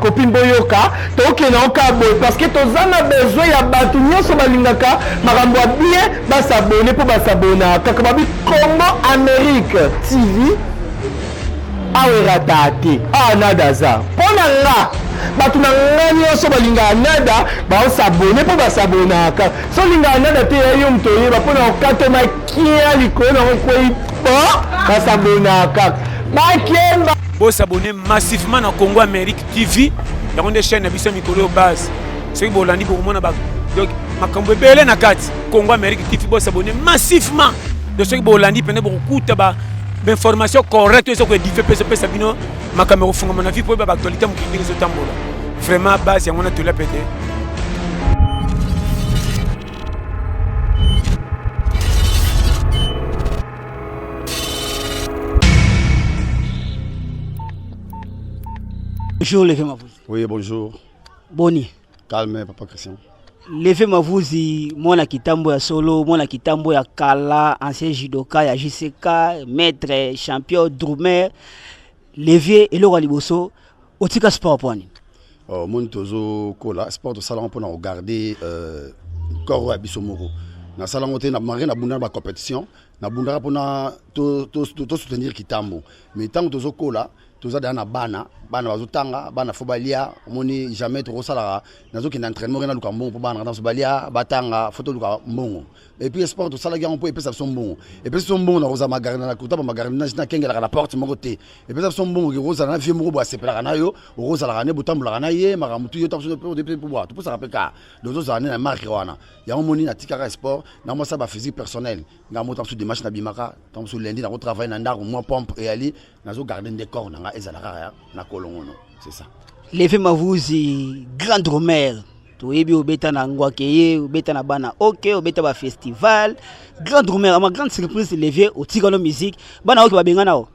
copine boyoka toke na okabo parce que tozana besoin ya batu nyonso balingaka makambo bien basabone po basabona kaka babi Congo Amérique TV awera date nada za pona nga batu na nga nyonso balingaka nada baosabone po basabonaka so lingaka nada te yo moto oyeba mpona okatoma kia likolo na okwei po basabonaka bakemba bosabone massivement na Congo Amérique TV yango nde chaîne na biso mikolo base soki bolandi bokomona donc makambo ebele na kati Congo Amérique TV bosabone massivement de soki bolandi pene bokokuta information correcte so ko dife pesa bino makambo funga na vie po ba actualité mukindi zo tambola vraiment base yango na tola pété. Bonjour, Lévé Mavouzi. Oui, bonjour. Boni. Calme, Papa Christian. Lévé Mavouzi, mon kitambo ya solo, mon kitambo ya kala, ancien judoka, ya JCK, maître, champion, drummer. Lévé et Laurent Liboso, otika sport poni. Mon tozo kola, sport de salon pour regarder corps à Bissomoro. Na salon on na marine na bunda ba compétition, na bunda pour na to soutenir kitambo. Mais tant tozo kola, toza na bana bazotanga bana fobalia moni jamais to sala nazo ki na entraînement na lukambo pour bana dans balia batanga photo luka mbongo et puis sport to sala on peut epesa son bon et puis son bon na roza magarina na kuta magarina na kengela la porte moko te et puis son bon ki roza na vie moko ba sepela na yo roza la ne botambula na ye maramutu yo tapso de pour boire tout ça rappelle ka dozo za na marque wana ya moni na tikara sport na moi ça ba physique personnel na mo tapso de match na bimaka tapso lundi na travail na ndako moi pompe et ali nazo garder des corps na ezalaka na kolongono. C'est ça. Lévé Mavouzi, grand drummer. Tu es bien obéta na ngwakeye, obéta na bana ok, obéta ba festival. Grand drummer, ma grande surprise Lévé au tigano musique. Bana ok ba bengana o.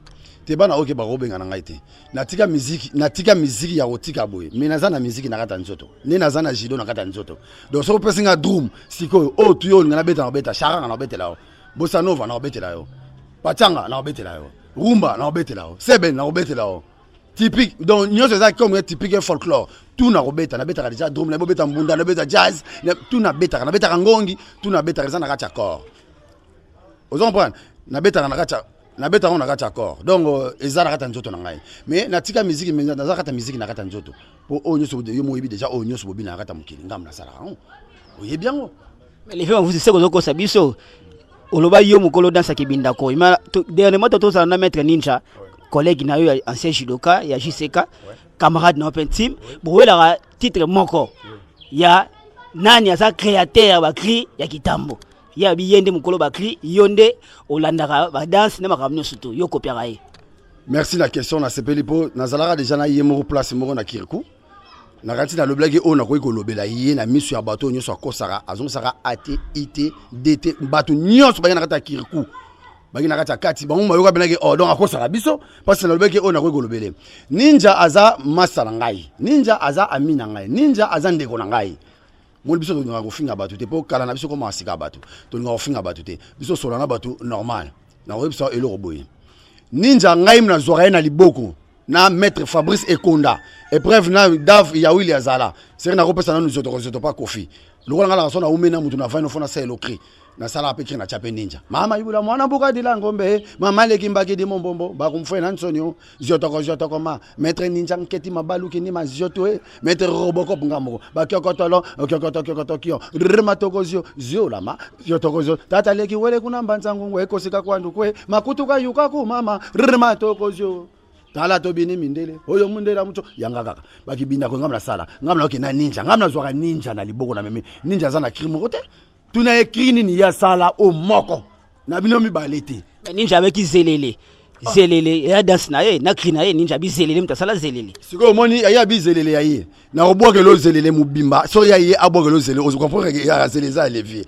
Te bana ok ba robengana ngaite. Na tika musique ya otika boy. Mais naza na musique na kata nzoto. Ne naza na jido na kata nzoto. Donc so pesinga drum, siko o tuyo ngana beta na beta, charanga na beta lao. Bossa nova na beta lao. Pachanga na beta lao. Rumba na beta lao. Seben na beta lao. Typique donc nous c'est comme typique folklore tout na robeta na beta déjà drum na beta mbunda na beta jazz tout na beta ngongi tout na beta na kacha corps vous comprenez na beta on na kacha corps donc ezala kata nzoto na ngai mais na tika musique mais na kata musique na kata nzoto po onyo so yo moyibi déjà onyo so bobi na kata mukili ngam na sala oui bien mais les gens vous c'est ko sabiso oloba yo mukolo dansa kibinda ko ima dernièrement to ça na maître ninja collègue na yo ancien judoka ya JCK camarade na open team boela titre moko ya nani asa créateur ba cri ya kitambo ya biyende mukolo ba cri yonde olandaka ba danse na makamnyo surtout yo kopiaka ye. Merci la question na sepeli po nazalaka déjà na yemo place moko na Kirikou na rati na le blague o na ko lobela ye na misu ya bato nyoso akosaka azon saka ate ite dt bato nyoso ba na kata Kirikou bagina kata kati bango mayoka benake donc akosaka biso parce que na lobeke o na ko lobele ninja aza masala ngai ninja aza amina ngai ninja aza ndeko na ngai mo biso to ngako finga bato te po kala na biso ko masika bato to ngako finga bato te biso solo na bato normal na ko biso elo boye ninja ngai na zoraye na liboko na maître Fabrice Ekonda épreuve na Dav ya Willy Azala c'est na ko pesa na nous autres pas kofi lokola ngala sona umena mutu na vaino fona selo cri na sala pe na chape ninja mama yibula mwana buka dila ngombe mama leki mbaki di mombombo ba kumfena nsonyo jotoko ma maître ninja nketi mabalu kini ma joto maître robocop ngamo ba kyokotolo kyo rima tokozio zio lama jotokozio tata leki wele kuna mbanzangu ngwe kosika kwandu kwe makutuka yuka ku mama rima tokozio tala to bini mindele oyo mundela mucho yanga kaka bakibinda ko ngamla sala ngamla okina ninja ngamla zwaka ninja na liboko na meme ninja zana crime kote tuna écrit ni ya sala o moko na bino mi balete ninja avec zelele ya dance na ye na cri na ye ninja bi zelele mtasala zelele siko moni ya bi zelele ya ye na obwoke lo zelele mubimba so ya ye abwoke lo zelele ozo comprendre ya zelele za levier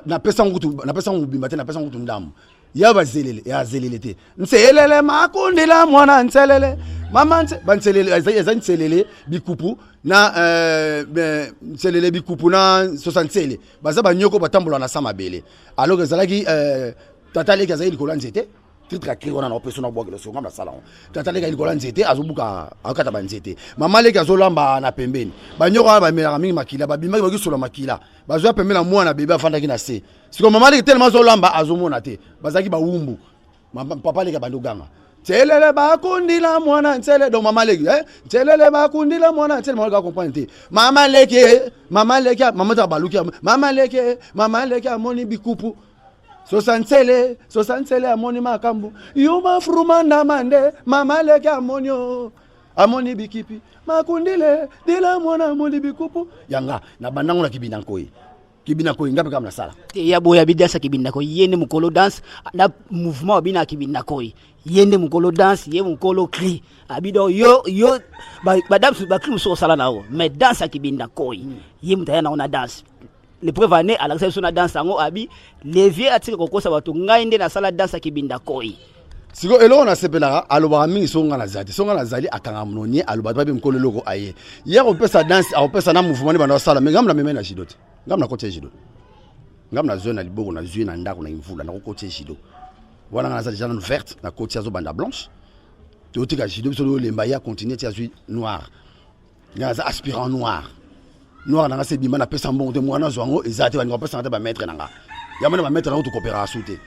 na pesa mubimba te na pesa ngutu ndamu ya ba zelele ya zelele te nselele makundila mwana nselele mama nselele eza nselele bikupu na nselele bikupu na 67 baza banyoko batambola na sama bele alors que zalaki tata leki azali kola nzete titre à crier on a personne na boire le son comme la salon tata leka likola nzete azobuka akata ba nzete mama leka azolamba na pembeni banyoko ba melaka mingi makila ba bimaki ba kisola makila bazo pembela mwana bébé afanda ki na se siko mama leka tellement azolamba azomona te bazaki ba wumbu papa leka bandoganga Tselele bakundila mwana ntele donc mama leki tselele bakundila mwana ntele mama comprendre te mama leki mama ta baluki mama leki amoni bikupu sosansele amoni makambu yuma frumanda mande mama leki amoni bikipi makundile dila mwana amoni bikupu yanga na bandango na kibina ko ngabe kama na sala ya boya bidasa kibina ko yende mukolo dance na mouvement bina kibina ko yende mukolo dance ye mukolo cri abido yo ba dance ba cri so sala nao mais danse kibina ko ye mutaya na ona dance le preuve année à l'accès sur na danse ngo abi levier atiko kokosa bato ngainde na sala danse kibina ko siko elo na sepelaka aloba mingi songa na zali akanga mnonie aloba babe mukolo loko aye hier on peut sa danse on peut sa na mouvement bana sala mais ngam na meme na jidote ngam na kote jido ngam na zone na liboko na zui na ndako na imvula na kote jido wana na za jana verte na kote ya zo banda blanche to tika jido so lemba ya continuer tia zui noir na za aspirant noir na se bima na pesa mbongo te mwana zwango ezate ba ngopesa na ba maître nanga ya mona ba maître na to coopération te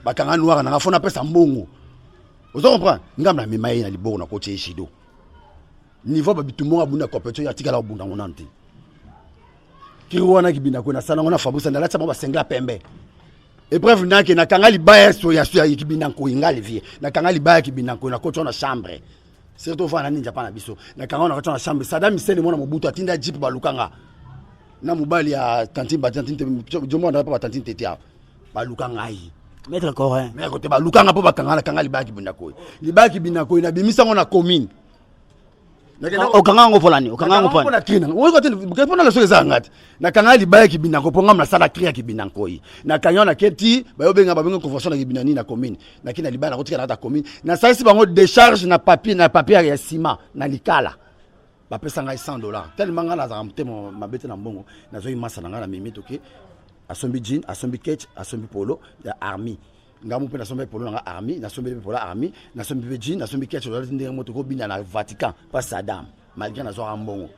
ba kanga noir na fona pesa mbongo ozo comprendre ngam na mema na liboko na kote jido niveau ba bitumo abunda compétition ya tika la bunda ngonante Kiruana kibina ko na sala ngona fabusa na lata ba sengla pembe épreuve nake na kanga libaya so ya kibina ko ingali vie na kanga libaya kibina ko na ko na chambre surtout fa na ninja pa na biso na kanga na ko na chambre Saddam Hussein mona mobutu atinda jeep balukanga na mobali ya tantine jomo na pa tantine tetia balukanga yi maître corin mais ko te balukanga po bakanga na kanga libaya kibina ko na bimisa ngona commune okanga ngo polani okanga ngo polani na kina wo ko te pona la so ezangati na kanga libaya kibina ko ponga na sala kria kibina ko yi na kanya na keti ba yobenga convention na kibina ni na commune na kina libaya na kotika na ta commune na salisi bango décharge na papier ya ciment na likala ba pesa ngai $100 tellement ngana za mtemo mabete na mbongo na zo imasa na ngana mimi toke asombi jean asombi ketch asombi polo ya army ngamu pe na sombe polo na army na sombe polo army na sombe jean na sombe ketch ndenge moto ko bina na Vatican pas Saddam malgré na zo ambongo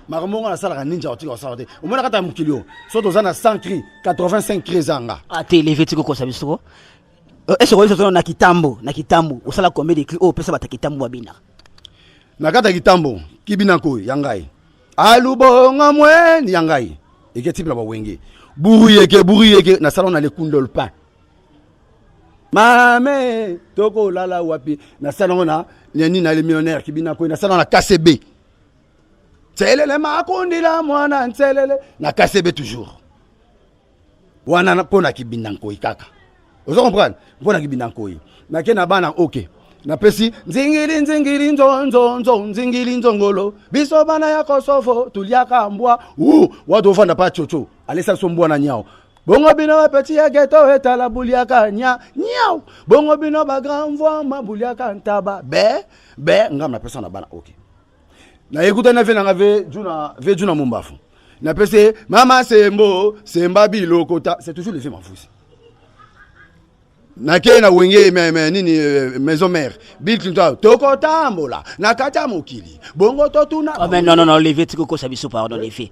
maromongo na sala ninja otika osala te omona kata mukilio so to zana 100 cri 85 cri zanga ate levé tiko ko sabisoko est-ce que so na kitambo osala comédie cri o pesa batakitambo babina na kata kitambo kibina ko yangai alubonga mweni yangai eketi bla bawenge buruyeke na salon na le kundo le pain mame toko lala wapi na salon na nini na le millionnaire kibina ko na salon na KCB tselele makundila mwana tselele na KCB toujours wana pona kibina ko ikaka ozo comprendre pona kibina ko na kena bana okay na pesi nzingiri nzongolo nzongolo biso bana ya Kosovo tuliaka mbwa watu ofanda pa chocho alesa sombwa na nyao bongo bino ba petit ya ghetto etala buliaka nyao bongo bino ba grand voix mabuliaka ntaba be ngam na pesa na bana okay na écoute na vena ngave juna mumbafu na pesi mama semba bilokota c'est toujours le fait m'enfousi na kena wenge nini maison mère Bill Clinton toko tambola na kata mokili bongo totuna mais non levé tiko ko sabiso pardon les faits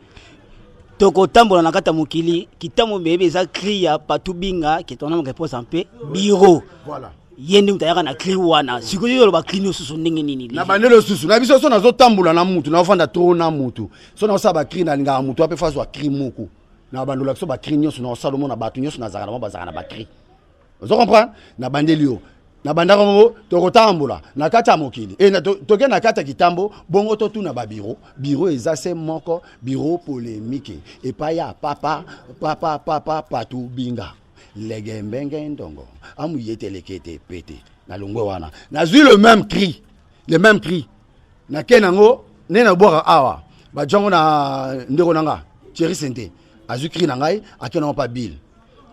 toko tambola na kata mokili kitamo bébé za cria patubinga qui ton nom réponse en paix bureau voilà yende mutayaka na cri wana sikoyo ba clean susu ndenge nini na bandelo susu na biso so nazo tambola na mutu na ofanda trop na mutu so na osaba cri na nga mutu ape faso cri moko na bandola so ba cri nyoso na osalomo na batu nyoso na zaka na bazaka na ba cri vous comprenez na bandelio na bandako toko tambola na kata mokili et na toke na kata kitambo bongo to tuna ba bureau ezase moko bureau polémique et pas ya papa patu binga legembenge ndongo amu yetelekete pété na longwe wana na zui le même cri na kenango ne na boka awa ba jongo na ndeko nanga Thierry Sente azu cri na ngai akena pa bill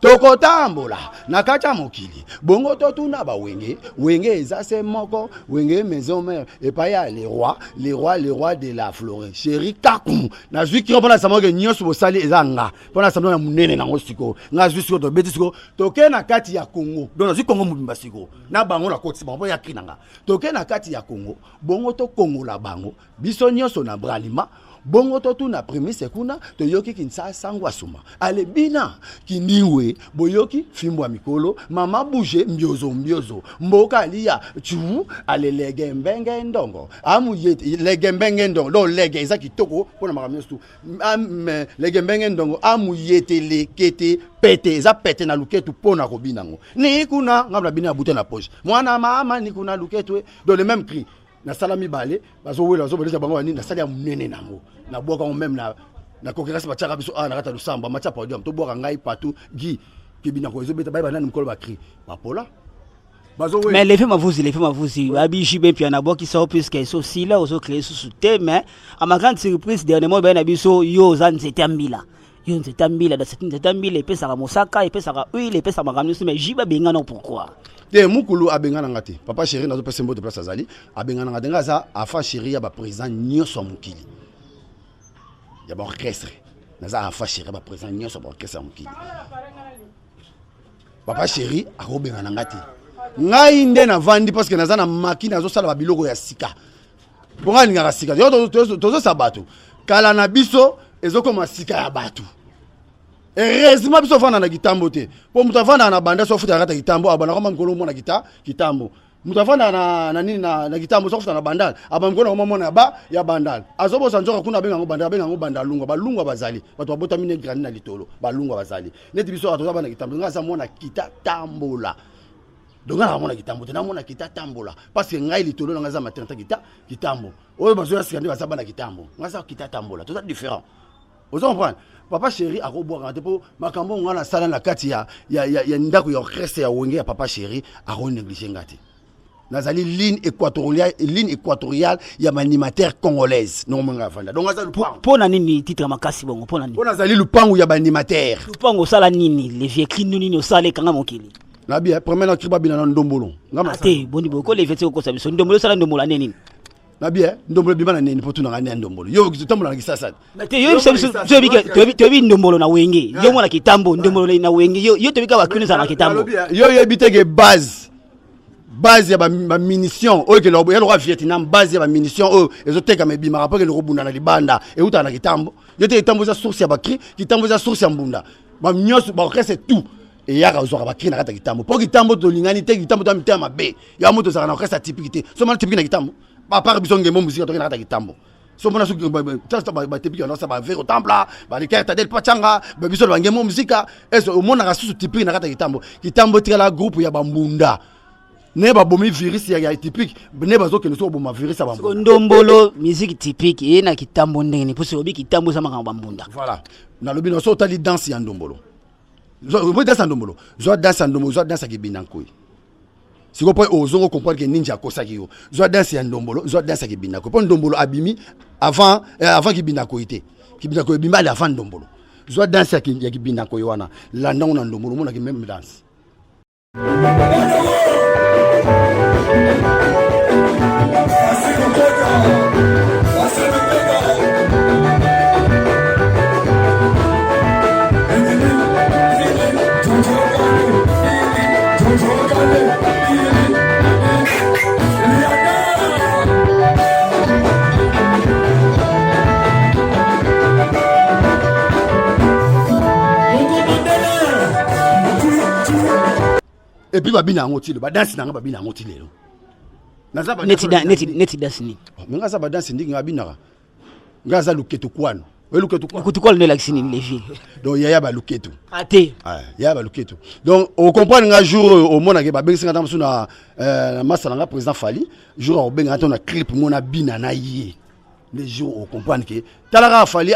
tokotambola na kati ya mokili bongo totuna bawenge wenge eza se moko wenge maison mère epai ya le roi de la forêt chéri kaku nazwi kiro mpona sama ke nyonso bosali eza nga mpona sama ya munene nango siko nga zwi siko tobeti siko toke na kati ya Congo donc nazwi Congo mobimba siko na bango na koti bango ya kinanga toke na kati ya Congo bongo to Congo la bango biso nyonso na bralima bongo to na premise kuna toyoki kinsa sangwa suma ale bina kindiwe boyoki fimbo mikolo mama bouge mbiozo mboka liya chu ale legembenge ndongo amu yete legembenge ndongo do lege eza kitoko pona makamestu legembenge ndongo amu yete lekete pete eza pete na luketu pona kobinango ni kuna ngabla bina bute na poche mwana mama ni kuna luketu do le même cri na salami balé bazo wela bazo beleza bango nini na sali ya munene nango na boka on même na kokekasi bachaka biso na kata lusamba macha podium to boka ngai partout gi kibina ko ezobeta bay banani mukolo ba cri papola bazo wela mais les faits mavuzi abiji be pia na boki so puisque so sila ozo créer sous thème mais à ma grande surprise dernièrement ba na biso yo za nzete ambila yo nzete ambila da setine nzete ambila epesa ka mosaka epesa ka huile epesa makamisi mais jiba benga non pourquoi te mukulu abengana ngati papa chéri nazo pesa mbote place azali abengana ngati ngaza afa chéri ya ba président nyoso mukili ya ba orchestre naza afa chéri ba président nyoso ba orchestre mukili papa chéri akobengana ngati ngai nde na vandi parce que naza na makina nazo sala ba biloko ya sika bonga ninga sika yo tozo sabato kala na biso ezokoma sika ya batu heureusement biso fana na kitambo te po mutafana na banda so futa kata kitambo abana kama ngolo mona kitambo mutafana na nini na kitambo so futa na bandal aba ngolo kama mona ya bandal azobo sanjoka kuna benga ngo bandalunga balunga bazali bato babota mine grandi na litolo balunga bazali neti biso atoza bana kitambo ngasa mona kitatambola donga na mona kitambo te na mona kitatambola parce que ngai litolo ngaza matenta kitambo oyo bazo ya sikandi basaba na kitambo ngasa kitatambola toza différent vous comprenez papa chéri akoboka te po makambo ngana sala na kati ya ndako ya orchestre ya wenge ya papa chéri ako négliger ngati nazali ligne équatoriale ya animateur congolaise non manga fanda donc azali pona nini titre makasi bongo pona nini pona azali lupangu ya animateur lupangu sala nini les vieux clins nini osala kanga mokili na bien premier na kriba bina na ndombolo ngama te boni boko les vieux ko sabiso ndombolo sala ndombolo nini na bien ndombolo bimana nini poto na ngani ndombolo yo kitambo na kisasa te yo sabiso to bi ndombolo na wenge yo mona kitambo ndombolo na wenge yo to bika bakunza na kitambo yo yebitege base ya ba munition oyo ke lobo ya lo Vietnam base ya ba munition oyo ezoteka mebima rapport ke lokobunda na libanda e uta na kitambo yo te kitambo za source ya bakri kitambo za source ya mbunda ba nyos ba reste tout et yaka ozoka bakri na kata kitambo po kitambo to lingani te kitambo to amita mabe ya moto za na reste typique te so man typique na kitambo ba par bisonge mo musique to na kata kitambo so mona su ba typique na sa ba vero templa ba les cartes del pachanga ba biso ba ngemo musique eso mona ka su typique na kata kitambo tira groupe ya bambunda ne ba bomi virus ya typique ne ba zo ke so boma virus ya bambunda ndombolo musique typique et na kitambo ndenge pour se obi kitambo sa makamba bambunda voilà na lobi no so tali danse ya ndombolo zo danse ndombolo zo danse ki binankoi si vous pouvez oser comprendre que ninja kosaki yo zo danse ya ndombolo zo danse ki binako po ndombolo abimi avant ki binako ite ki binako bima la avant ndombolo zo danse ya ki binako yo wana la ndongo na ndombolo mona ki même danse et puis babina ngotile ba danse nanga babina ngotile lo naza ba neti danse ni ngaza ba danse ndingi babina ngaza luketo kwano we luketo kwano ne laxini les filles donc yaya ba luketo ate yaya ba luketo donc on comprendre nga jour au mona ke ba benga ngata musuna masala nga président Fali jour au benga ngata na clip mona bina na yé les jours on comprend que talaka Fali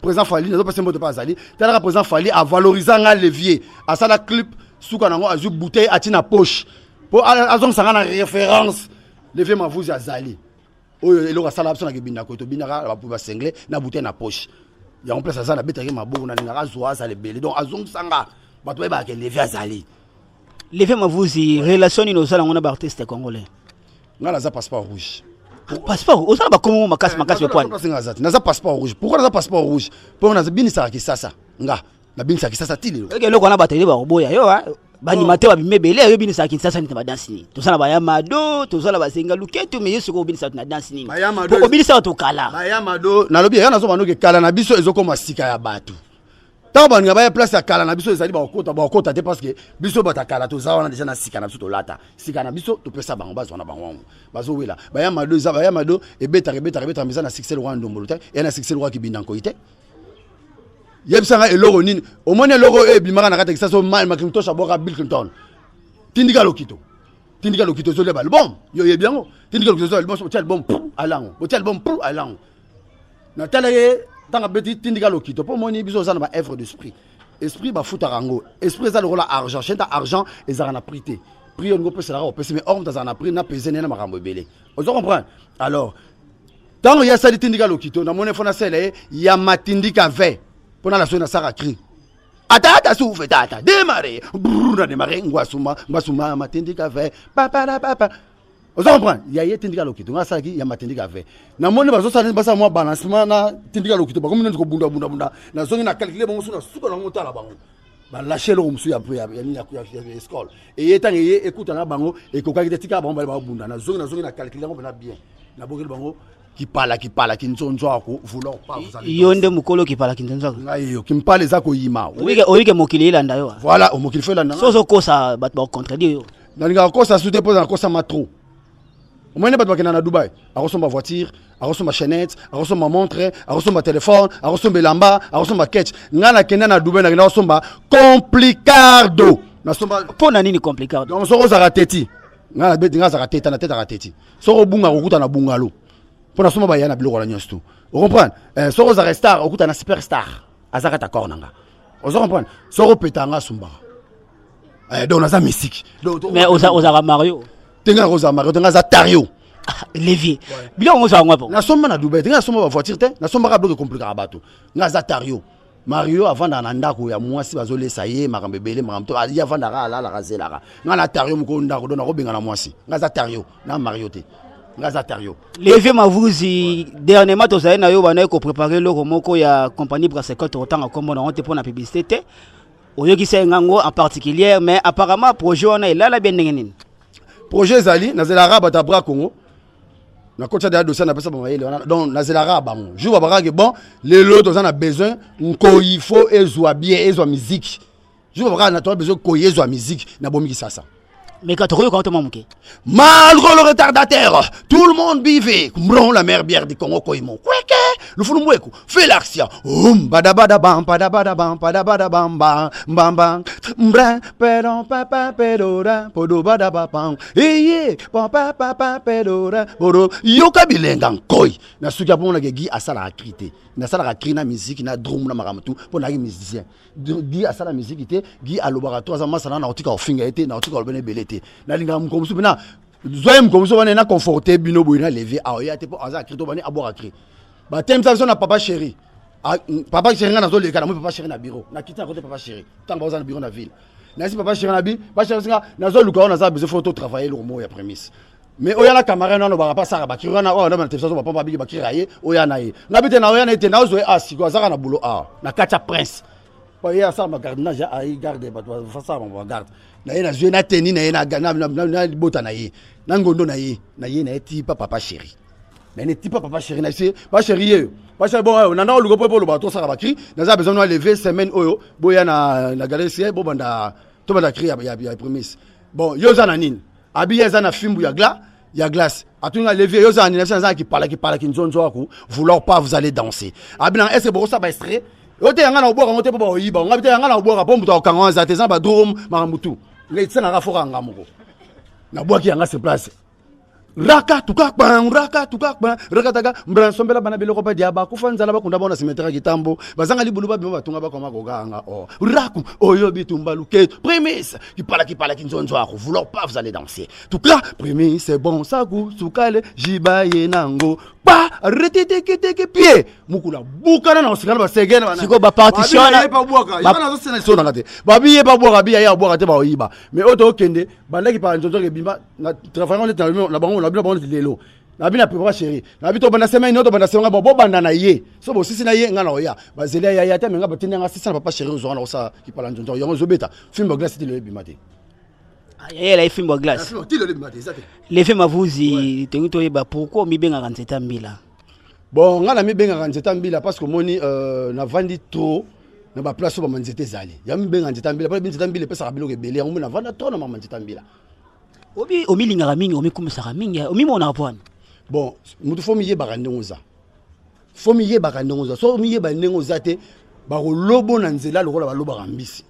président Fali ne pas mot pas Zali talaka président Fali a valorisé nga levier à ça la clip souka nango azu bouteille atina poche pour azong sanga na référence levier mavuzi azali oyo eloko sala absona ke binako to binaka ba sengle na bouteille na poche ya en place ça na betaki maboko na ninga azwa za lebele donc azong sanga bato ba ke levé azali levé mavuzi relation ni nosala ngona ba artiste congolais ngala za passeport rouge passeport osala ba komo makasi point naza passeport rouge pourquoi naza passeport rouge pour naza binisa ki sasa nga na binisa ki sasa tilelo eke loko na bateli ba roboya yo banimateur babimebele ayo binisa ki sasa ni ba danse ni tosala ba yamado tosala ba senga luketu mais yesu ko binisa na danse ni ko binisa to kala ba yamado na lobi ya nazo banoke kala na biso ezokoma sika ya batu tant baninga ba place ya kala na biso ezali ba okota te parce que biso bata kala to zawana déjà na sika na biso to lata sika na biso to pesa bango bazwana bango bazo wela ba yamado za ba yamado ebeta misa na succès roi ndombolo te et na succès roi ki binanko ite yebisanga eloko nini omoni eloko ebimaka na kata ki saso mal Macintosh aboka Bill Clinton tindika lokito zo le album yo yebiango tindika lokito zo album so album alango album alango na tele tanga beti tindika lokito po moni biso za na ba œuvre d'esprit esprit ba futa rango esprit za le rôle argent chenta argent ezara na prité prix on go pesa la pesa mais or za na prix na peser na makambo belé on comprendre alors tant ya sali tindika lokito na moni fona sele ya matindika ve pona la so na sara cri ata souffle tata démarrer na démarrer ngwasuma matindika ve papa on comprend ya ye tindika lokito nga saki ya matindika ve na moni bazo sala basa mo balancement na tindika lokito ba comme nko bunda na zongi na calculer bango suna suko na ngotala bango ba lâcher le musu ya escole et yetan ye écoute na bango et ko kakite tika bango ba bunda na zongi na calculer bango na bien na bokeli bango qui parle qui nzonzo ako vouloir pas vous allez yonde mukolo qui parle qui nzonzo ngayo qui me parle za ko yima oyike mokili ilanda yo voilà o mokili fela na sozo kosa bat ba contredire yo na linga kosa sute pose na kosa matro o mene bat ba na Dubaï a reçu ma voiture a reçu ma chaînette a reçu ma montre a reçu ma téléphone a reçu belamba a reçu ma ketch ngana kena na Dubaï na reçu ma complicado na somba pona nini complicado donc so za rateti ngana bet ngana za rateta na teta rateti so bunga okuta na bungalo pour na soma ba yana biloko la nyosto on comprend so roza star okuta na superstar azaka ta cornanga on comprend so repetanga sumba donc na za musique mais oza Mario tenga roza Mario tenga za Tario Levier biloko ngoza ngwapo na soma na Dubaï tenga soma ba voiture te na soma ka bloquer compliqué bato nga za Tario Mario avant na ndako ya mwasi bazolesa ye makambe bele makamto ya vanda ka la razela nga na Tario mko ndako dona ko benga na mwasi nga za Tario na Mario te Levier Mavuzi dernièrement tozali na yo bana ko préparer loko moko ya compagnie Brassecote autant comme on te pour la publicité oyoki sengango en particulier mais apparemment projet on a là bien nini projet zali na zela bata bra Congo na kocha de dossier na pesa ba mayele donc na zela bango jour ba ke bon les lots on a besoin ko il faut ezwa bien ezwa musique jour ba na to besoin ko ezwa musique na bomiki sasa. Mais quand tu regardes comment manqué. Malgré le retardataire, tout le monde vivait. Mbron la mère bière du Congo koimo. Kweke, le fou mweko. Fais l'action. Badabada bam, badabada bam, badabada bam bam, bam bam. Mbran, pedon papa pedora, podo badaba bam. Eye, papa papa pedora, podo. Yoka bilenga nkoi. Na suka pona gi asala akrité. Na sala akri na musique na drum na maramtu pona gi musicien. Gi asala musique ité, gi a laboratoire za masana na otika ofinga été, na otika olbene belete. Na linga mkomsu bina zoye mkomsu bana na conforté bino boina lever a oya te po aza krito bani abora kri. Ba tem ça na papa chéri. Papa chéri na zo le kana mo papa chéri na bureau. Na kita côté papa chéri. Tant ba za na bureau na ville. Na si papa chéri na bi, papa chéri singa na zo luka na za besoin photo travailler le mot ya prémisse. Mais oya na camarade na no ba pas ça ba kiri na o na na télévision ba papa bi ba kiri aye oya na ye. Na bite na oya na ete na zo asiko azaka na boulot a. Na kacha prince. Pa ya sa ma gardenage a garder ba fa ça ma garde. Na ye na jouer na tennis na ye na bota na ye. Na ngondo na ye na eti papa chéri. Mais ne ti papa chéri na c'est pas chéri. Pas chéri bon na na lugo po lo ba to ça ba kiri. Na za besoin de lever semaine oyo boya na galerie bo banda to banda kiri ya prémisse. Bon yo za na nini? Abi ya za na fimbu ya glace. Atunga lever yo za na za qui parle qui nzonzo ako vouloir pas vous allez danser. Abi na est-ce bon ça ba extrait? Ote yanga na obora ngote po ba oyiba. Ngabite yanga na obora po muto akanga za teza ba drum maramutu. Ngetse na rafora ngamoko. Na boaki yanga se place. Raka tukakban rakataka mbransombela bana beloko pa diaba kufanzala bakunda bona simetra kitambo bazanga libulu ba bimba tunga ba koma kokanga raku oyo bitumba luke prémisse qui parle qui nzonzo ako vouloir pas vous allez danser tout là prémisse c'est bon ça goût soukale jibaye nango pa reteteke pied mukula bukana na osikana ba segena bana siko ba partition na ba bwaka yana zo sena sona ngate ba biye ba bwaka biya ya bwaka te ba oyiba mais auto okende bandaki par ntonto ke bimba na travailler na bango na bango lelo na bina prévoir chéri na bito bana semaine auto bana semaine bo banda na ye so bo sisi na ye ngana oya ba zeli ya te menga batindi nga sisi na papa chéri zo na osa ki pala ntonto yo zo beta film glace ti le bimate il a film glace les films à vous pourquoi mi benga kanzeta mbila bon ngana mi benga kanzeta mbila parce que moni na vandi trop na ba place ba manzete zali ya mi benga kanzeta mbila pa binzeta mbila pesa kabilo ke bele yango na vanda trop na manzeta mbila omi linga mingi omi kumusaka mingi omi mona pwana bon mutu fo mi ye bakandengoza so mi ye bandengoza te ba lobo na nzela lokola ba loba rambisi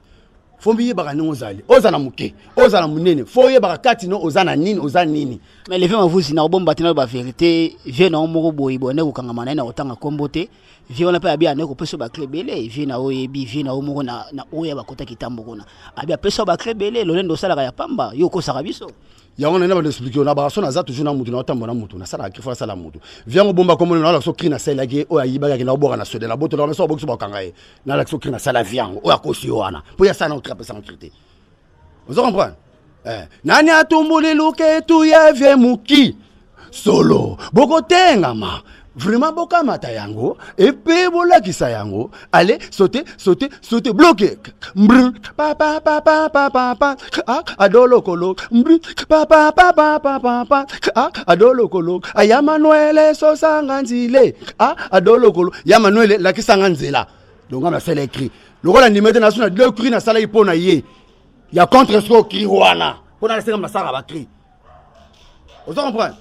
fombi yeba kanongo zali ozana muke ozana munene fo yeba kati no ozana nini mais les femmes vous na bomba tina ba vérité vient na moko boyi bonne ko kanga mana na otanga kombote vient na pa bia na ko peso ba klebele vient na oyebi vient na moko na oya ba kota kitambo kona abia peso ba klebele lolendo sala ya pamba yo ko saka biso yango na ba expliquer na ba so na za toujours na mutu na otambo na mutu na sala ki fa sala mutu vient bomba comme na la so krina sala ke o ayiba ke na oboka na sode na boto na so boxo ba kanga e na la so krina sala viango o akosi wana po ya sana otrape sans crité vous comprenez nani atumbuli luke tu ya vie muki solo bokotenga ma vraiment bokamata yango et puis bolakisa yango allez sauter bloquer mbr papa adolo kolo mbr papa adolo kolo aya Manuel so sanganzile adolo kolo ya Manuel la kisanganzela donc on a fait l'écrit le rôle animé na suna deux cri na sala ipona ye ya contre ce cri wana pona la senga masara ba cri vous comprenez.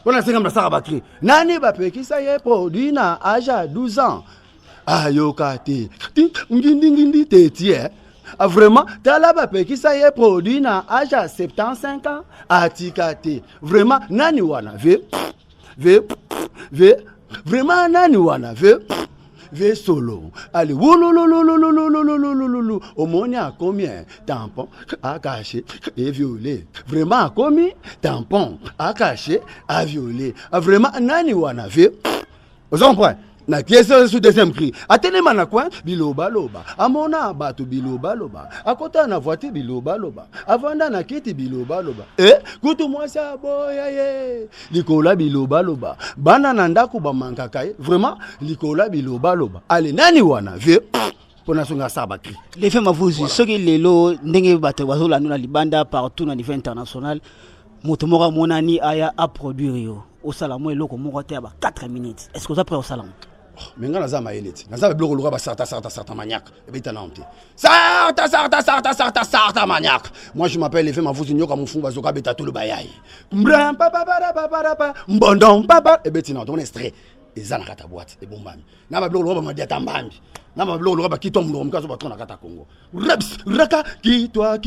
On a 50 ans à nani ba pekisa ye produit na aja 12 ans ayokate ngindi teti vraiment tala ba pekisa ye produit na aja 75 ans atikate vraiment nani wana ve vraiment nani wana ve solo allez wouloulou omoni a combien tampon à cacher et violer vraiment a commis tampon à cacher à violer vraiment nani wana ve vous comprenez na pièce sous deuxième cri atelema na coin biloba loba amona bato biloba loba akota na voiture biloba loba avanda na kiti biloba loba kutu mwasi aboya ye likola biloba loba bana na ndako ba mankaka vraiment likola biloba loba ale nani wana vie pona songa saba cri les femmes vous ce que lelo ndenge bato bazola na libanda partout na niveau international moto moko monani aya a produire yo au salamo eloko moko te ba 4 minutes est-ce que vous après au salon mais nga naza maeleti naza ba bloko ba sarta maniaque et beta naonte sarta maniaque moi je m'appelle les femmes vous nyoka mufumba zoka beta tout le bayai mbram papa mbondon papa et beta na ton extrait ezana kata boîte et bombami na ba bloko ba madiata mbambi na ba bloko ba kitwa mlo mkazo ba tona kata Congo raps raka kitwa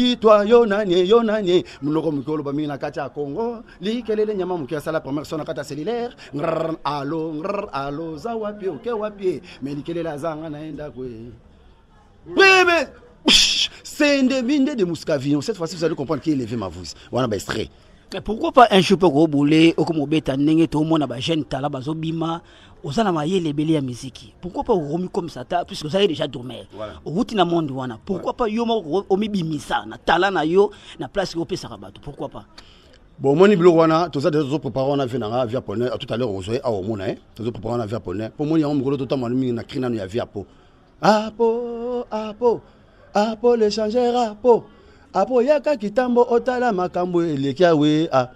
yo nanye mloko mkolo ba mingi na kata ya Congo likelele nyama mkia sala première son na kata cellulaire allo za wapi oke wapi mais likelele azanga naenda kwe mais c'est une de Muscavillon cette fois-ci vous allez comprendre qui est levé ma voix wana ba extrait. Mais pourquoi pas un choupe au boulet au comme beta nenge tout le monde a ba jeune tala bazo bima osala mayele belé ya musique pourquoi pas remis comme ça puisque vous avez déjà dormir au route na monde wana pourquoi pas yo mo omi bimisa na tala na yo na place ko pesa rabato pourquoi pas bon moni bilo wana to za des préparer on a vu na via poney tout à l'heure ozoé a omona to préparer on a via poney pour moni on ngolo to ta mani na krina no ya via po apo le changera po apo yaka kitambo otala makambo elekia we a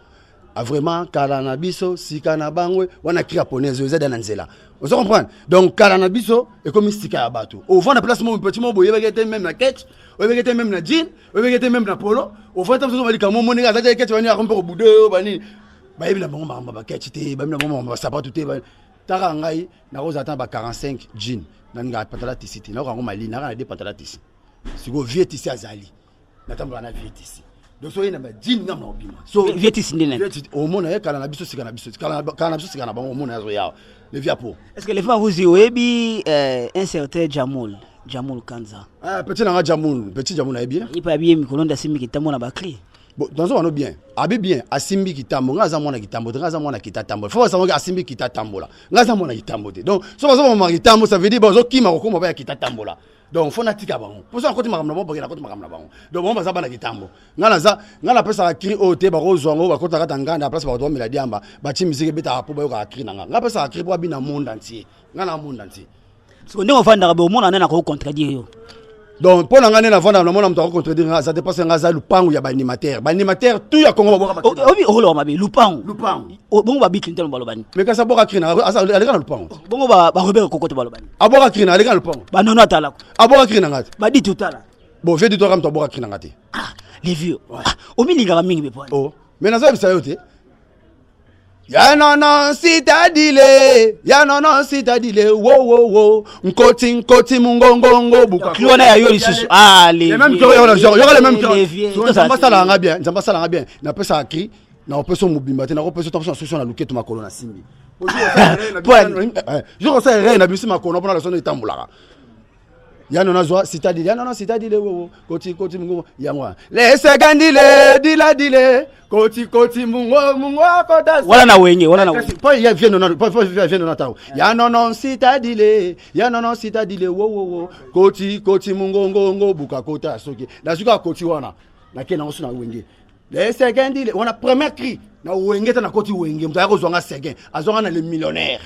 vraiment kalanabiso sikana bangwe wana kria ponezo zeda na nzela vous comprenez donc kalanabiso et comme sika ya bato au vend la place mon petit mo boye bagete même na ketch o bagete même na jean o bagete même na polo au vend tamso balika mo moninga za ketch bani akompe ko budo bani ba yebi na bango ba ketch te ba na bango ba sapato te ba taka ngai na roza tan ba 45 jean na nga patala tisiti na ko mali na de patala tisi siko vieux tisi azali natamba na vieux tisi donc so yena ba jean ngam na obima so vieux tisi ndene au mona ya kala na biso sika na biso sika na bango mona yazo yawo le via po est-ce que les femmes vous oyebi un certain Jamul Kanza petit na Jamul na bien il pas bien mikolonda simi kitambo na bakri bon dans ce moment bien abi bien asimbi kitambo ngaza mona kitambo ngaza mona kitatambo faut savoir que asimbi kitatambo là ngaza mona kitambo te donc so bazo mona kitambo ça veut dire bazo kima ko ba kitatambo là donc faut natika bango pour ça côté makamna bon bakena côté makamna bango donc bon baza bana kitambo ngala pesa cri ote ba rozwango ba kota kata nganda place ba to mela diamba ba ti musique beta po ba yo ka cri nanga ngala pesa cri po bina monde entier ngala monde entier so ndenge ofanda ba omona nana ko contredire yo. Donc pour l'année la vente dans le monde on contredire ça dépasse ngaza lupangu ya ba animateur tout ya Congo ba o bi o lo mabe lupangu bongo ba biki ntelo balobani mais ka sa boka krina asa aleka lupangu bongo ba robert kokote balobani aboka krina aleka lupangu ba nono atala aboka krina ngati ba dit tutala bon fait du toi comme to aboka krina ngati les vieux o mi linga mingi be point oh mais nazo bisa yote ya non citadile ya non citadile wo nkoti mungongongo buka kliona ya yo lisusu les même cœur yo les mêmes cœur ça va ça bien na pesa cri na opeso mobimba te na opeso tension solution na luketo makolo na simbi je ressens rien na bisi makolo pona la sonne tambulaka ya non citadile ya non citadile wo koti mungongo ya moi les segandile dile koti mungo kota wala na wenge pas il vient non tawo ya non citadile wo koti mungo buka kota soki na suka koti wana na kena osu na wenge les segandile on a premier cri na wenge ta na koti wenge mta ko zonga segen azonga na le millionnaire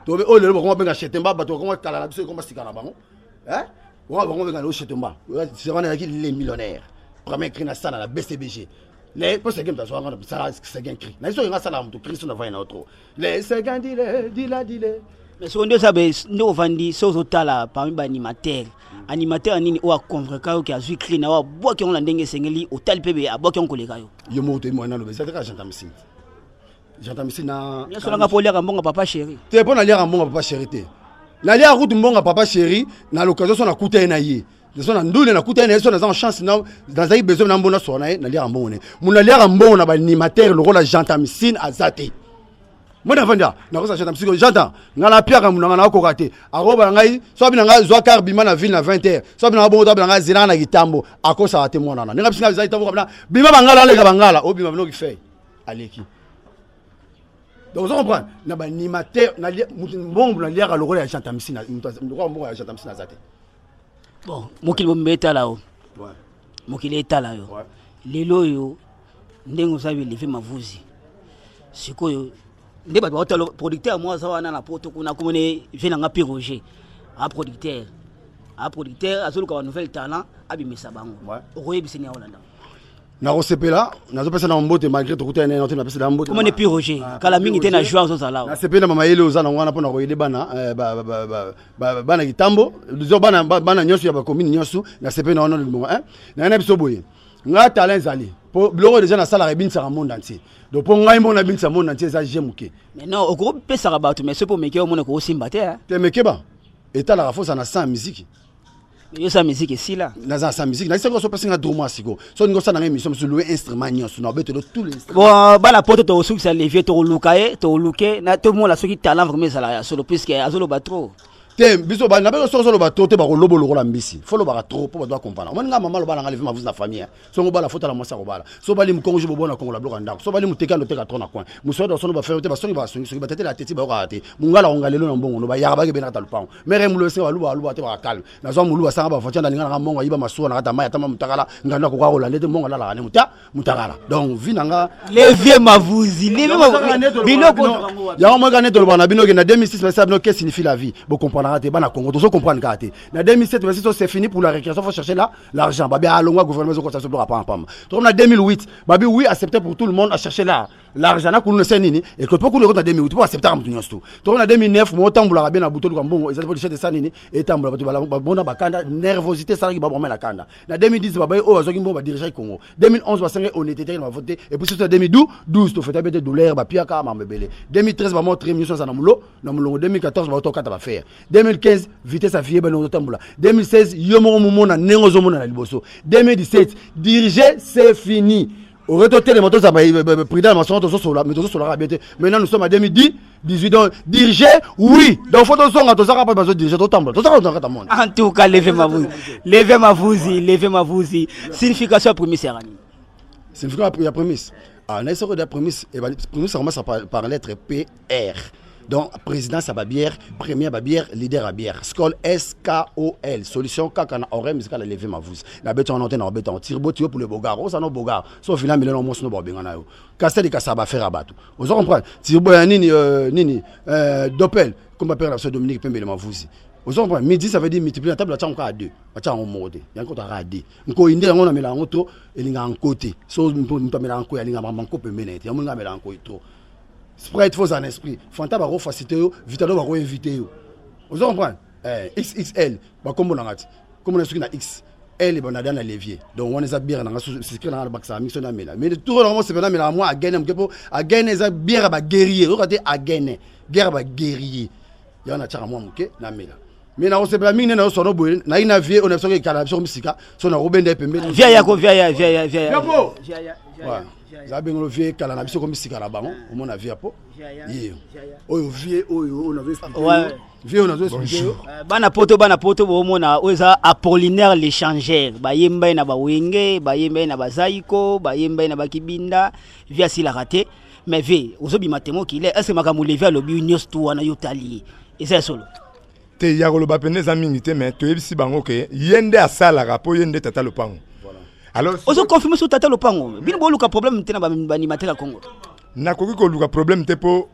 to be o le ko benga chetemba bato ko kala na biso ko masika na bango hein on va venir au chetemba c'est on a les millionnaires premier cri na sana la BCBG les pour ce game ça c'est gain cri na iso nga sala mtu Christ na va na autre les segandile dile mais so ndio sabe ndio vandi so tala parmi ba animateur nini o convaincre que azui cri na wa boki on la ndenge sengeli o tal pebe aboki on koleka yo moto mo na lo ça ka j'entends ici na so nga polia ka mbonga papa chéri te pona lia mbonga papa chéri te na lia route mbonga papa chéri na l'occasion so na kuta na ye de son ndule na kuta na so na chance na dans ai besoin na mbona so na lia mbonga muna lia mbonga na ba animateur le rôle j'entends ici azate moi d'avanda na ko sa j'entends ici j'entends ngala pierre muna na ko kate aroba ngai so bi na ngai zo car bima na ville na 20h so bi na bongo to bi na ngai zina na kitambo akosa ate mona na nga bisinga bizai tambo kabla bima bangala le bangala o bima no ki fait aleki. Donc vous comprenez, na ba animateur na mbongo na lia ka le rôle ya j'entends ici na mbongo ya j'entends ici na zate. Bon, mokili bometa là o. Ouais. Mokili etala yo. Ouais. Lelo yo ndengo sabi lever mavuzi. Sikoyo nde ba hôtel producteur moi ça wana na poto kuna komone vena nga Roger. A producteur azolu ka nouvelle talent abimisa bango. Ouais. Okoyebisa ni Holanda. Na rosepela nazo pesa na mbote malgré to kutana na pesa na mbote. Komone Roger kala mingi te na joueur zo zala. Na sepela mama yele ozana ngwana pona ko yele bana bana kitambo zo bana nyosu ya ba commune nyosu na sepela na ono mo na na biso boye nga talent zali po bloko déjà na sala rebinsa ka monde entier donc po ngai mona binsa monde entier za jemuke mais non o ko pesa ka bato mais c'est pour meke o mona ko simba te te meke ba eta la force na sans musique yo sa musique ici là na sa musique na seko so pesa nga dromo asiko so ngo sa na émission so louer instrument nyosu na beto tous les bon ba la poto to suki sa levier to lukae to luke na tout le monde la soki talent vraiment ça la solo puisque azolo ba trop te biso ba na be so lo ba to te ba ko lobo lo la mbisi fo lo ba trop po ba doit comprendre on nga mama lo ba nga lever ma vous na famille so ngo ba la faute la mosa ko ba la so ba li mkongo je bo na kongo la bloka ndako so ba li muteka no teka trona coin muso do so no ba faire te ba so ba so ba tete la tete ba ko ate mungala ko ngalelo na mbongo no ba ya ba ke be na ta lupang mere mulo se ba lu ba te ba calme na zo mulu ba sa ba fotia na linga na mbongo yiba masuwa na kata maya tama mutakala ngana ko ko la ndete mbongo la la ne mutakala donc vinanga levier mavuzi biloko ya mo ga ne to ba na bino ke na 2006 ça bino qu'est signifie la vie bo comprendre te ba na Congo to so comprendre kate na 2007 c'est fini pour la récréation faut chercher là l'argent ba bien alonga gouvernement ko ça se bloque pas to na 2008 ba bi oui accepté pour tout le monde à chercher là l'argent na ko no senini et que pour ko na 2008 pour accepter am tunyo sto to na 2009 mo tambula bien na butolu mbongo ils ont chercher ça nini et tambula ba bona ba kanda nervosité ça ki ba bomela kanda na 2010 ba o azoki mbongo ba diriger Congo 2011 ba sanga honnêteté na voter et puis sur 2012 to fait des dollars ba pia ka ma mbele 2013 ba montrer mission ça na mulo 2014 ba to kata ba faire 2015 vitesse à fier ben on tambula 2016 yomo mona nengo zo mona na liboso 2017 diriger c'est fini au retour les motos ça président maçon to so là mais to so là bien maintenant nous sommes à 2018 donc diriger oui donc faut to so nga to ça pas besoin diriger to tambula to ça on ta monde en tout cas lever ma vuzi signification premier serani C'est une prémisse. On a essayé de prémisse. Et la prémisse commence par lettre PR. Donc, président, ça va bière, premier, va bière, leader, à bière. Skol, S-K-O-L. Solution, kakana, aurait, musical, à lever ma voix. La bête, on entend, on tire beau pour le bogar. On s'en a bogar. Sauf qu'il a mis le nom, on a Castel et Kassaba, faire abattre. Vous comprenez? Tire beau, Nini, Doppel, comme ma père, la Dominique, Pembe, ma voix. Vous comprenez? Midi, ça veut dire multiplier la table, la chambre à deux. La chambre monte. Il y a encore à deux. Encore une on a mis la moto, et il y a un côté. Sauf que nous avons mis la côté, il y a un côté, il y a un côté trop. Sprite faux en esprit. Fanta va faciliter, Vitalo va inviter. Vous comprenez? XXL, comme on a dit. Comme on a dit, X. L est bon dans le levier. Donc on est à bien dans la souscription dans le bac ça mixon mais là. Mais tout le monde c'est maintenant mais là moi à gagner à gagner ça bien à guerrier. Regardez à gagner. Guerre à guerrier. Il y en a tchara moi OK na mela. Mais na on se blâme na so no boy na ina vie on a so que calation musica so na robende pembe. Via yako via. Zabengolo vie kala na biso comme musica la bango. On mona vie apo. Oyo vie oyo on avait expliqué. Ouais. Vie on a expliqué. Bana poto bomona oza Apollinaire l'échangeur. Ba yemba na ba wenge, ba yemba na ba zaiko, ba yemba na ba kibinda, via si la raté. Mais vie ozobi matemo ki est-ce que makamu lever lobi news to wana yotali. Et c'est solo. Te ya koloba pene za mingi te mais to yebisi bango ke yende asala rapo yende tata lopango. Alors ozo confirmer sur tata lopango. Bino boluka problème te na ba animateur ya Congo. Nakoki koluka problème te po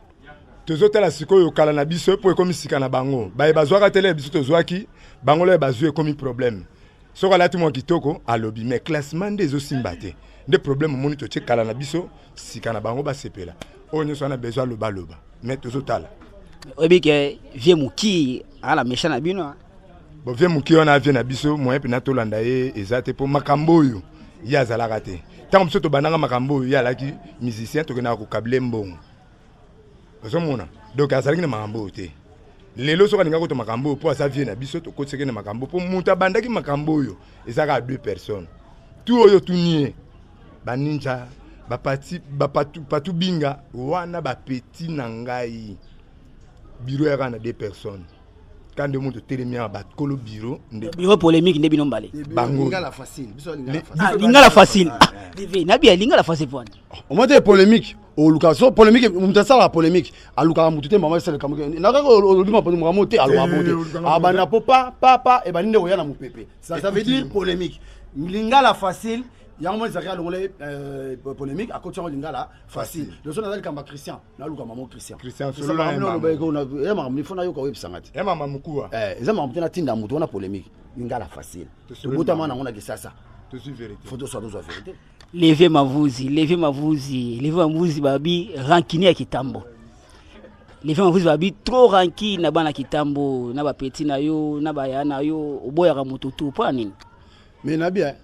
tozotala sikoyo kala na biso po ekomi sika na bango. Ba bazwaka tele biso tozwaki bango le bazwe ekomi problème. Soka lati mo kitoko alobi mais classement des osimbate. Des problèmes moni to tche kala na biso sika na bango ba sepela. Onyo so na besoin loba. Mais tozotala. Obi ke vie muki ala méchant na bino. Bo vie muki on a vie na biso moyen pe na to landa ye ezate po makambo yo ya zalaka te. Tant que to bananga makambo ya laki musicien to kena ko kable mbongo. Ozomona. Donc azalaki na makambo te. Lelo soka ninga ko to makambo po asa vie na biso to ko tseke na makambo po muta bandaki makambo yo ezaka deux personnes. Tout oyo tunie ba ninja ba patu binga wana ba petit nangai. Bureau ya kana deux personnes. Quand de monde télémia ba kolo bureau bureau polémique ne bino mbale. Bango lingala facile. Lingala facile. Na bien lingala facile point. Au moins des polémiques. Au Lucaso polémique mutasa la polémique. A Luca mutute maman c'est le kamuke. Na ka olima pa mukamote alwa bote. Abana papa e baninde oya na mupepe. Ça veut dire polémique. Lingala facile. Il y a un moment où il y a polémique, à côté de l'ingala, facile. Le son est comme Christian. Là, le maman Christian. Christian, c'est le il faut nayo web sangat. Et maman mukua. Ils ont monté la tinda muto na polémique. Lingala facile. Le boutama na on a que ça. Je suis vérité. Photo soit vérité. Levez ma vuzi babi rankini ya kitambo. Levez ma vuzi babi trop ranki na bana kitambo na ba petit na yo na ba ya na yo oboya ka mututu pa nini. Mais na bien.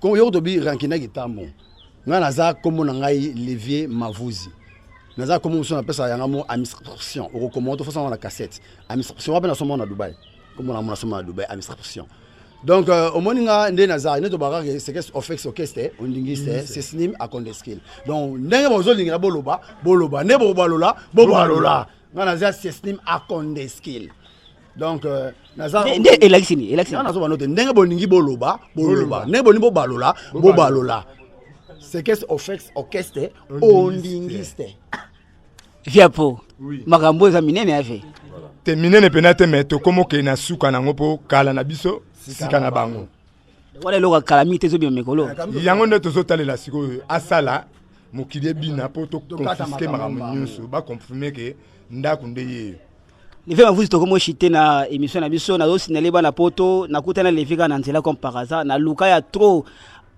Quand yo to bi rankina kitambo nga naza comme na ngai levier mavuzi naza comme on appelle ça yanga mo administration au recommande faut ça na cassette administration va na somo na Dubaï comme on a somo na Dubaï administration donc au moninga ndé naza ne to baraka c'est que ofex orchestre on lingiste c'est snim à compte skill donc ndenge bozo linga boloba ne bolola nga naza c'est snim à compte skill. Donc naza élection nazo banote ndenge boningi boloba ne boni balola c'est qu'est ofex orchestre ondingiste viapo makambo za minene afe te minene penate meto komo ke na suka nango po kala na biso sika na bango wala loka calamité zo bien mekolo yango ndo tozotalela siko asala mokide bina po to confisquer makambo nyonso ba confirmer ke ndako ndeye. Levé ma vous tokomo chité na émission na biso na osinele bana poto na kutana levika na nzela comme par hasard na luka ya trop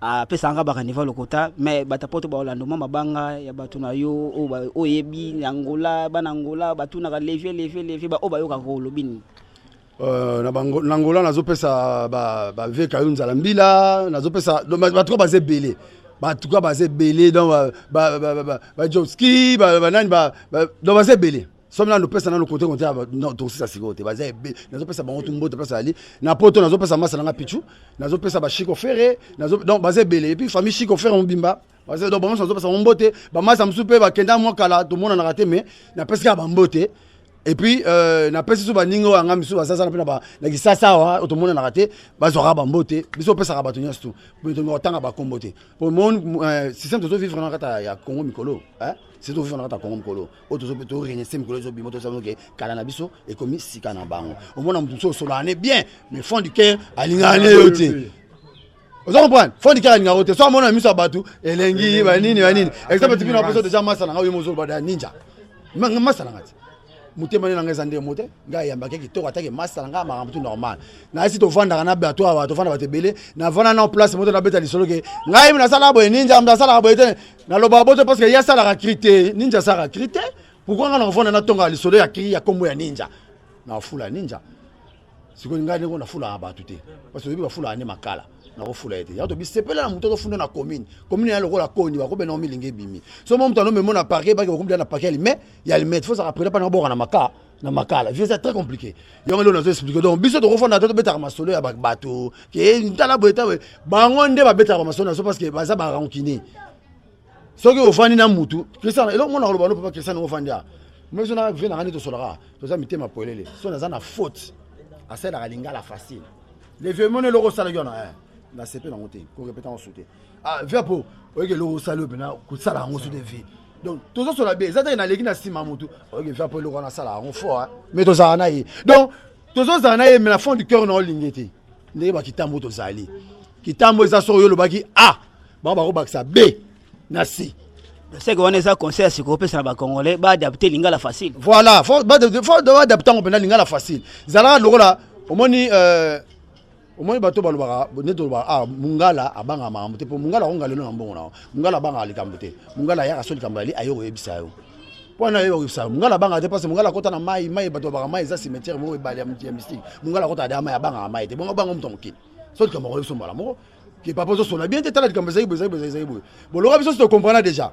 a pesanga ba carnival lokota mais bata poto ba Orlando mabanga ya batu na yo o yebi Angola bana Angola batu na lever ba o ba yo ka ko lobini na bango Angola nazo pesa ba veka yo nzala mbila nazo pesa batu ba zebele batu ba zebele donc ba Jobski ba nani ba donc ba zebele. Somme là nous pesa na no côté non donc ça sigote baza nazo pesa bango tumbo to pesa ali na poto nazo pesa masa na pichu nazo pesa ba Chico Ferré nazo donc baza belé et puis famille Chico Ferré on bimba baza donc bango nazo pesa mbote ba masa msupe ba kenda mo kala to mona na raté mais na pesa ba mbote Et puis na pesi so baningo anga misu basasa na pena ba na kisasa wa otomona na raté bazora ba mbote biso pesa ka batunya stu biso tanga ba kombote pour mon système de vivre na kata ya Congo mikolo hein c'est to vivre na kata Congo mikolo oto so beto rien c'est mikolo so bimoto so ke kala na biso et comme sika na bango au moins mutu so solo ane bien mais fond du cœur alingane yote. Vous comprenez? Fond du cœur alingane yote so mona miso batu elengi ba nini exemple tu na poso déjà masa na ngayo mozo ba ninja masa na ngati mutema na ngeza ndé moté nga yamba ke kitoko atake masa nga makambo normal na si to vanda na bato aba to vanda batebele na vanda na place moto na beta lisolo ke ngai na sala boy ninja mda sala boy te na loba boto parce que ya sala ka crité ninja sala crité pourquoi nga na vanda na tonga lisolo ya kiri ya kombo ya ninja na fula ninja siko ngai ngo na fula aba tuté parce que biba fula ane makala na ko fula ete ya to bisepela na muto to funda na commune ya lokola koni ba ko bena omilinge bimi so mo mutano memo na parquet ba ko kumdia na parquet mais ya le mettre faut ça après pas na boka na makala c'est très compliqué yo ngelo na zo expliquer donc biso to ko funda to beta ma solo ya bato ke ntala boeta we bango nde ba beta ma solo so parce que baza ba rankini so ke ofani na mutu Christian elo mo na ko ba no papa Christian o fandia mais so na vena ngani to solara to za mitema polele so na za na faute à celle la lingala facile les vieux monnaie loro sala yona na CP na monter ko répéter en sauter ah via po oye loro sala bena ko sala ngo sauter vie donc tout ça sur la base ça na legi na sima mutu oye via po loro na sala ngo fort mais to za na yi donc to ça na yi mais la fond du cœur na lingete ne ba kitambo to zali kitambo za so yo lo baki a ba ko baksa b na c. C'est qu'on est à conseil à couper ça va congolais ba adapter lingala facile. Voilà, faut adapter on peut lingala facile. Zala lokola omoni bato balobaka neto ba mungala abanga mamuté po mungala ongala no mbongo na mungala banga likambote mungala ya kasoli kambali ayo yebisa yo pona yo yebisa mungala banga te parce mungala kota na mai bato baka mai za cimetière mo ebali ya mystique mungala kota da mai abanga mai te bongo banga mto mokini so kamba ko so mbala mo ki papa so na bien te tala kamba zai bo lo biso to comprendre déjà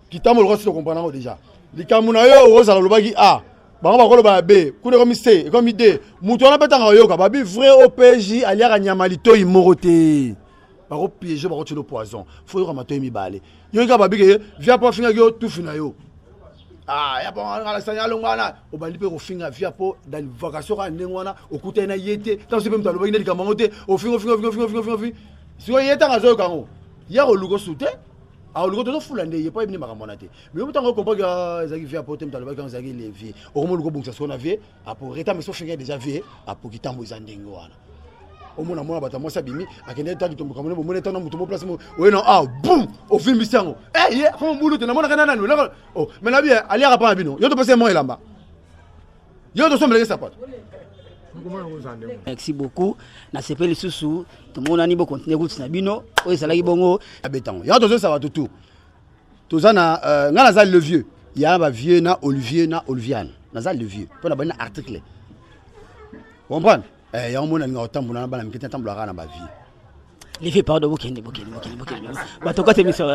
kitamo lo to comprendre déjà likamuna yo ozala lobaki a bango bakolo ba B kule comme C comme D mutu na betanga yoka babi vrai OPJ aliaka nyama litoyi morote bako piéger bako tshelo poison faut yo kama toyi mibale yo ka babi ke via po finga yo tout fina yo ya pa ngala sanya longwana obandi pe ko finga via po dans vacation ka ndengwana okuta na yete tant se pe mtalo ba ina likambo te o finga si yo yeta ngazo kango ya ko luko sute a luko to fula ndeye pas ibni makamona te mais mutu ngo comprendre que ezaki via po te mtalo ba kango ezaki levier o mo luko bungsa so na vie a pour reta mais so finga déjà vie a pour kitambo izandengo wana au moins moi bata moi sabimi akende ta kitombo kamone bo moneta na mutu mo place mo we no boum au film bisango ye fo mbulu te na mona kana nanu oh mais na bien ali apa bino yo to passer mo elamba yo to sommeleke sapato. Merci beaucoup na sepeli susu to mona ni bo continuer route na bino o ezalaki bongo abetango yo to ça va tout to za na ngana za le vieux ya ba vieux na Olivier na Oliviane na za le vieux pour na bana article comprendre ya mona nga otambo na bana mikete tambo la na ba vie les vieux pardon bokende ba to kote mission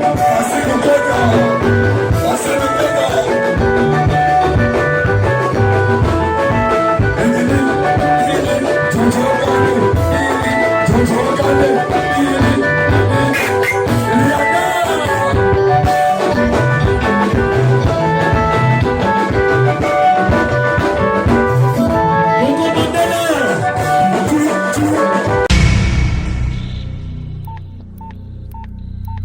Assim não pode